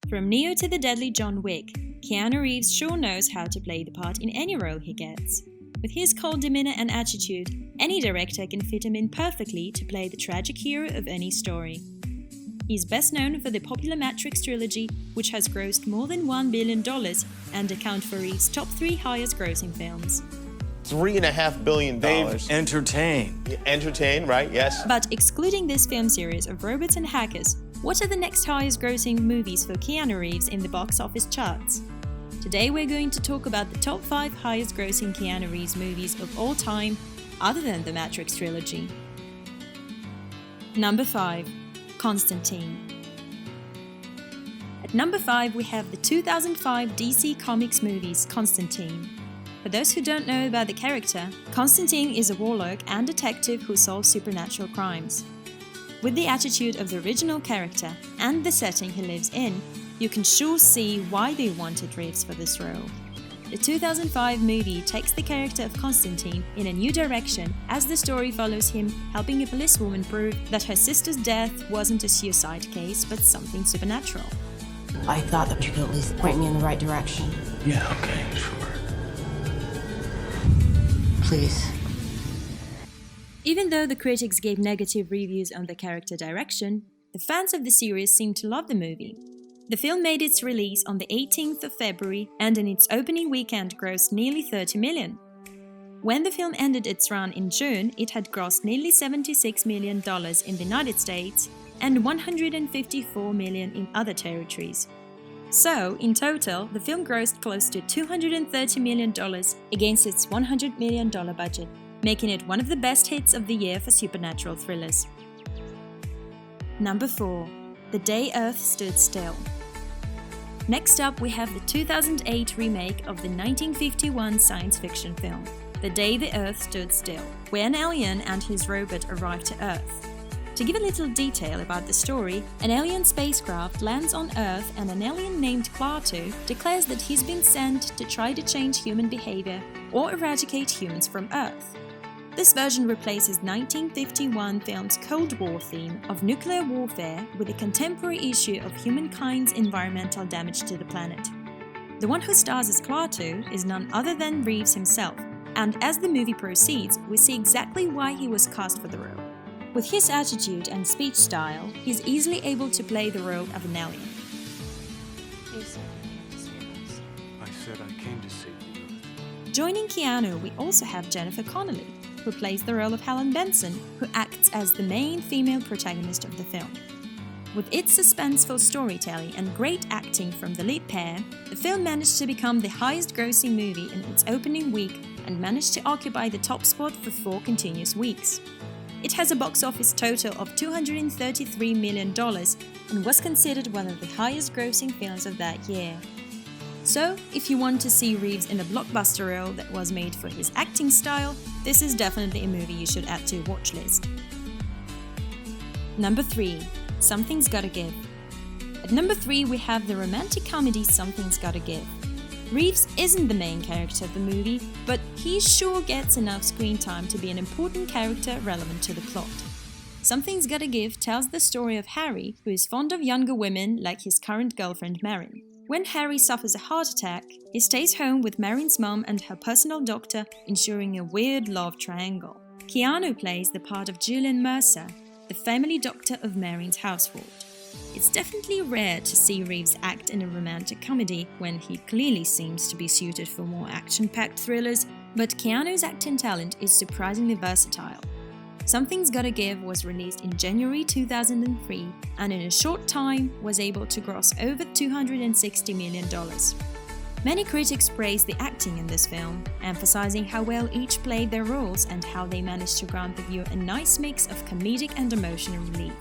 From Neo to the deadly John Wick, Keanu Reeves sure knows how to play the part in any role he gets. With his cold demeanor and attitude, any director can fit him in perfectly to play the tragic hero of any story. He's best known for the popular Matrix Trilogy, which has grossed more than $1 billion and account for Reeves' top 3 highest grossing films. $3.5 billion. They've entertained. Entertained, right? Yes. But excluding this film series of robots and hackers, what are the next highest grossing movies for Keanu Reeves in the box office charts? Today we're going to talk about the top 5 highest grossing Keanu Reeves movies of all time, other than the Matrix Trilogy. Number 5. Constantine. At number 5 we have the 2005 DC Comics movies Constantine. For those who don't know about the character, Constantine is a warlock and detective who solves supernatural crimes. With the attitude of the original character and the setting he lives in, you can sure see why they wanted Reeves for this role. The 2005 movie takes the character of Constantine in a new direction as the story follows him helping a policewoman prove that her sister's death wasn't a suicide case but something supernatural. I thought that you could at least point me in the right direction. Yeah, okay, sure. Please. Even though the critics gave negative reviews on the character direction, the fans of the series seem to love the movie. The film made its release on the 18th of February and in its opening weekend grossed nearly $30 million. When the film ended its run in June, it had grossed nearly $76 million in the United States and $154 million in other territories. So, in total, the film grossed close to $230 million against its $100 million budget, making it one of the best hits of the year for supernatural thrillers. Number 4. The Day Earth Stood Still. Next up we have the 2008 remake of the 1951 science fiction film, The Day the Earth Stood Still, where an alien and his robot arrive to Earth. To give a little detail about the story, an alien spacecraft lands on Earth and an alien named Klaatu declares that he's been sent to try to change human behavior or eradicate humans from Earth. This version replaces 1951 film's Cold War theme of nuclear warfare with a contemporary issue of humankind's environmental damage to the planet. The one who stars as Klaatu is none other than Reeves himself, and as the movie proceeds, we see exactly why he was cast for the role. With his attitude and speech style, he's easily able to play the role of an alien. I said I came to save you. Joining Keanu, we also have Jennifer Connelly, who plays the role of Helen Benson, who acts as the main female protagonist of the film. With its suspenseful storytelling and great acting from the lead pair, the film managed to become the highest-grossing movie in its opening week and managed to occupy the top spot for 4 continuous weeks. It has a box office total of $233 million and was considered one of the highest-grossing films of that year. So, if you want to see Reeves in a blockbuster role that was made for his acting style, this is definitely a movie you should add to your watch list. Number 3. Something's Gotta Give. At number 3 we have the romantic comedy Something's Gotta Give. Reeves isn't the main character of the movie, but he sure gets enough screen time to be an important character relevant to the plot. Something's Gotta Give tells the story of Harry, who is fond of younger women like his current girlfriend Marin. When Harry suffers a heart attack, he stays home with Marin's mom and her personal doctor, ensuring a weird love triangle. Keanu plays the part of Julian Mercer, the family doctor of Marin's household. It's definitely rare to see Reeves act in a romantic comedy when he clearly seems to be suited for more action-packed thrillers, but Keanu's acting talent is surprisingly versatile. Something's Gotta Give was released in January 2003 and in a short time was able to gross over $260 million. Many critics praised the acting in this film, emphasizing how well each played their roles and how they managed to grant the viewer a nice mix of comedic and emotional relief.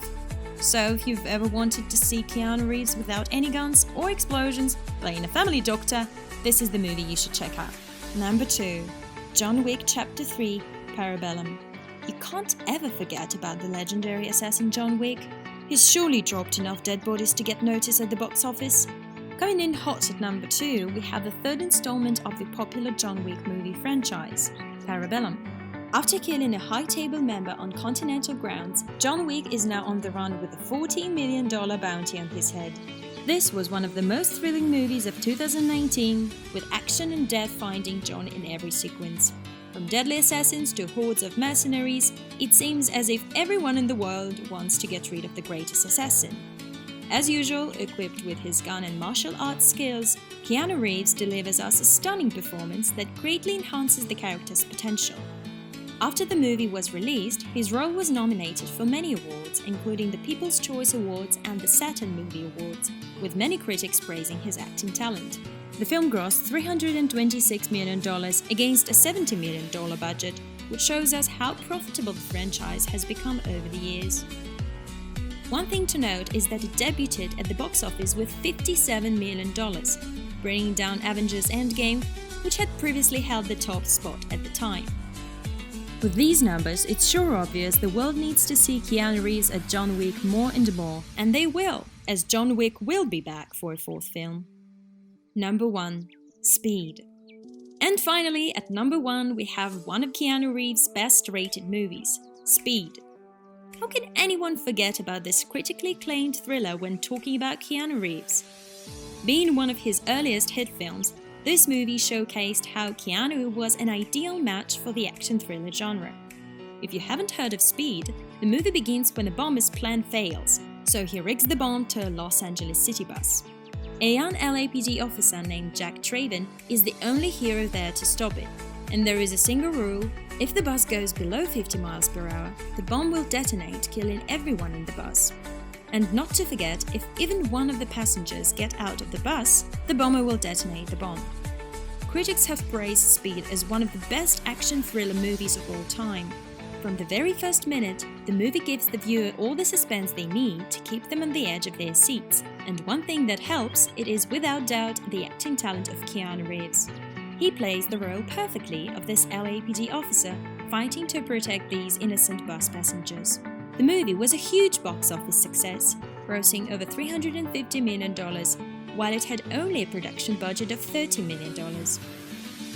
So if you've ever wanted to see Keanu Reeves without any guns or explosions playing a family doctor, this is the movie you should check out. Number 2. John Wick Chapter 3 Parabellum. You can't ever forget about the legendary assassin John Wick. He's surely dropped enough dead bodies to get noticed at the box office. Coming in hot at number 2, we have the 3rd installment of the popular John Wick movie franchise, Parabellum. After killing a high-table member on continental grounds, John Wick is now on the run with a $40 million bounty on his head. This was one of the most thrilling movies of 2019, with action and death finding John in every sequence. From deadly assassins to hordes of mercenaries, it seems as if everyone in the world wants to get rid of the greatest assassin. As usual, equipped with his gun and martial arts skills, Keanu Reeves delivers us a stunning performance that greatly enhances the character's potential. After the movie was released, his role was nominated for many awards, including the People's Choice Awards and the Saturn Movie Awards, with many critics praising his acting talent. The film grossed $326 million against a $70 million budget, which shows us how profitable the franchise has become over the years. One thing to note is that it debuted at the box office with $57 million, bringing down Avengers Endgame, which had previously held the top spot at the time. With these numbers, it's sure obvious the world needs to see Keanu Reeves as John Wick more and more, and they will, as John Wick will be back for a fourth film. Number 1. Speed. And finally, at number 1, we have one of Keanu Reeves' best-rated movies, Speed. How can anyone forget about this critically acclaimed thriller when talking about Keanu Reeves? Being one of his earliest hit films, this movie showcased how Keanu was an ideal match for the action thriller genre. If you haven't heard of Speed, the movie begins when a bomber's plan fails, so he rigs the bomb to a Los Angeles city bus. A young LAPD officer named Jack Traven is the only hero there to stop it, and there is a single rule: if the bus goes below 50 miles per hour, the bomb will detonate, killing everyone in the bus. And not to forget, if even one of the passengers get out of the bus, the bomber will detonate the bomb. Critics have praised Speed as one of the best action thriller movies of all time. From the very first minute, the movie gives the viewer all the suspense they need to keep them on the edge of their seats. And one thing that helps, it is without doubt the acting talent of Keanu Reeves. He plays the role perfectly of this LAPD officer fighting to protect these innocent bus passengers. The movie was a huge box office success, grossing over $350 million, while it had only a production budget of $30 million.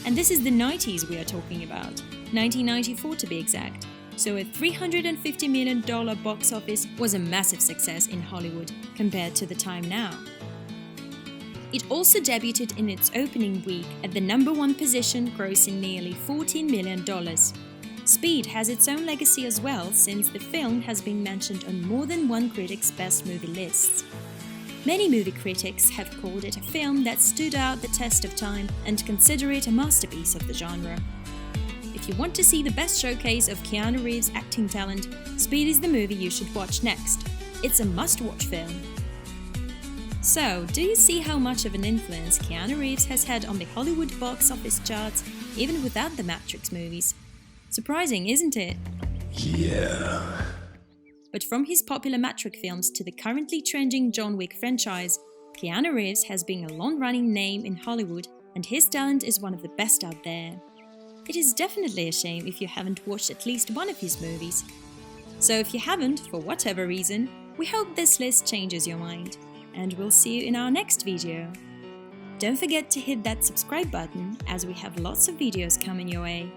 And this is the 90s we are talking about, 1994 to be exact, so a $350 million box office was a massive success in Hollywood compared to the time now. It also debuted in its opening week at the number 1 position, grossing nearly $14 million. Speed has its own legacy as well, since the film has been mentioned on more than one critic's best movie lists. Many movie critics have called it a film that stood out the test of time and consider it a masterpiece of the genre. If you want to see the best showcase of Keanu Reeves' acting talent, Speed is the movie you should watch next. It's a must-watch film. So, do you see how much of an influence Keanu Reeves has had on the Hollywood box office charts, even without the Matrix movies? Surprising, isn't it? Yeah. But from his popular Matrix films to the currently trending John Wick franchise, Keanu Reeves has been a long-running name in Hollywood, and his talent is one of the best out there. It is definitely a shame if you haven't watched at least one of his movies. So if you haven't, for whatever reason, we hope this list changes your mind, and we'll see you in our next video. Don't forget to hit that subscribe button, as we have lots of videos coming your way.